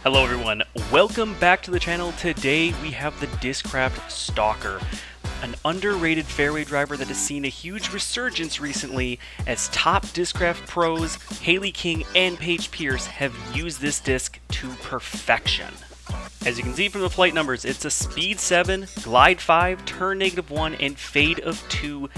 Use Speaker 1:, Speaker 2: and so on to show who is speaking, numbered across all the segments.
Speaker 1: Hello everyone, welcome back to the channel. Today we have the Discraft Stalker, an underrated fairway driver that has seen a huge resurgence recently as top Discraft pros Hailey King and Paige have used this disc to perfection. As you can see from the flight numbers, it's a speed 7, glide 5, turn -1, and fade of 2.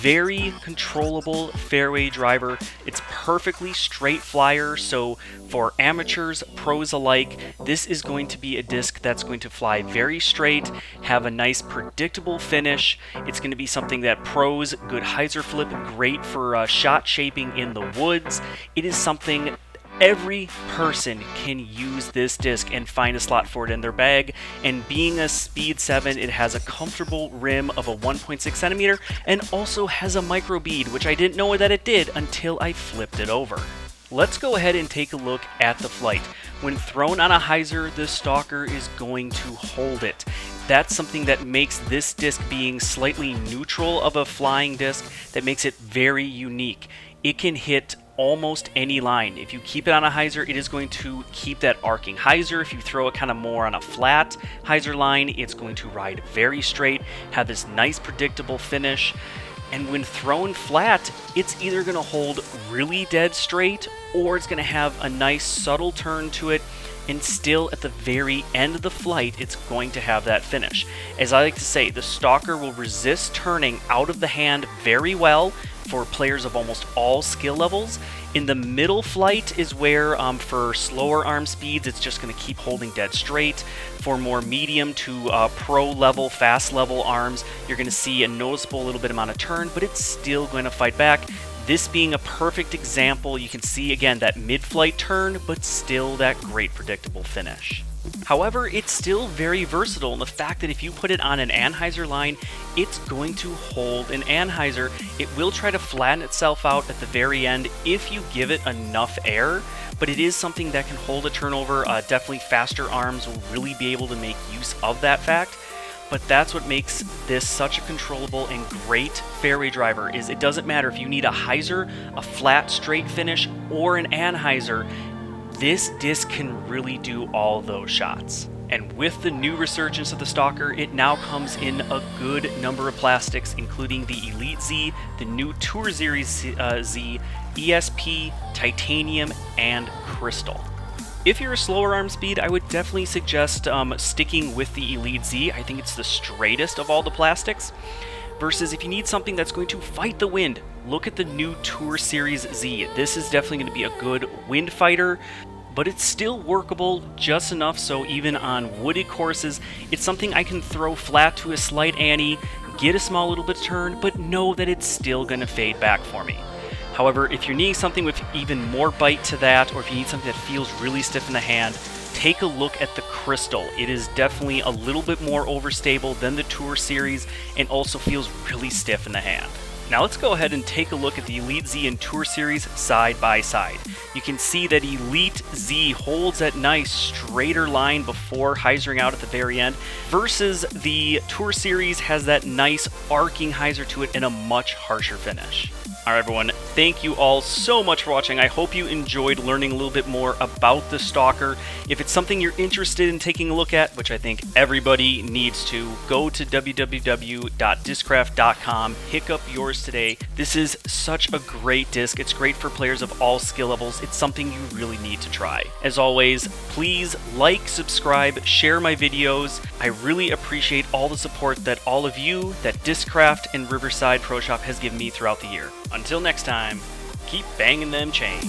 Speaker 1: Very controllable fairway driver. It's perfectly straight flyer, so for amateurs, pros alike, this is going to be a disc that's going to fly very straight, have a nice predictable finish. It's going to be something that pros, good hyzer flip, great for shot shaping in the woods. It is something every person can use this disc and find a slot for it in their bag, and being a speed 7, it has a comfortable rim of a 1.6 centimeter and also has a micro bead, which I didn't know that it did until I flipped it over. Let's go ahead and take a look at the flight. When thrown on a hyzer, the Stalker is going to hold it. That's something that makes this disc being slightly neutral of a flying disc that makes it very unique. It can hit almost any line. If you keep it on a hyzer, it is going to keep that arcing hyzer. If you throw it kind of more on a flat hyzer line, it's going to ride very straight, have this nice predictable finish. And when thrown flat, it's either going to hold really dead straight or it's going to have a nice subtle turn to it, and still at the very end of the flight, it's going to have that finish. As I like to say, the Stalker will resist turning out of the hand very well for players of almost all skill levels. In the middle flight is where, for slower arm speeds, it's just going to keep holding dead straight. For more medium to pro level, fast level arms, you're going to see a noticeable little bit amount of turn, but it's still going to fight back. This being a perfect example, you can see again that mid-flight turn, but still that great predictable finish. However, it's still very versatile in the fact that if you put it on an anhyzer line, it's going to hold an anhyzer. It will try to flatten itself out at the very end if you give it enough air, but it is something that can hold a turnover. Definitely faster arms will really be able to make use of that fact. But that's what makes this such a controllable and great fairway driver. Is it doesn't matter if you need a hyzer, a flat straight finish, or an anhyzer, this disc can really do all those shots. And with the new resurgence of the Stalker, it now comes in a good number of plastics, including the Elite Z, the new Tour Series Z, ESP, Titanium, and Crystal. If you're a slower arm speed, I would definitely suggest sticking with the Elite Z. I think it's the straightest of all the plastics. Versus if you need something that's going to fight the wind, look at the new Tour Series Z. This is definitely going to be a good wind fighter, but it's still workable just enough so even on wooded courses, it's something I can throw flat to a slight ante, get a small little bit of turn, but know that it's still going to fade back for me. However, if you're needing something with even more bite to that, or if you need something that feels really stiff in the hand, take a look at the Crystal. It is definitely a little bit more overstable than the Tour Series and also feels really stiff in the hand. Now let's go ahead and take a look at the Elite Z and Tour Series side by side. You can see that Elite Z holds that nice straighter line before hyzering out at the very end, versus the Tour Series has that nice arcing hyzer to it and a much harsher finish. Alright everyone, thank you all so much for watching. I hope you enjoyed learning a little bit more about the Stalker. If it's something you're interested in taking a look at, which I think everybody needs to, go to www.discraft.com, pick up yours today. This is such a great disc. It's great for players of all skill levels. It's something you really need to try. As always, please like, subscribe, share my videos. I really appreciate all the support that all of you, that Discraft and Riverside Pro Shop has given me throughout the year. Until next time, keep banging them chains.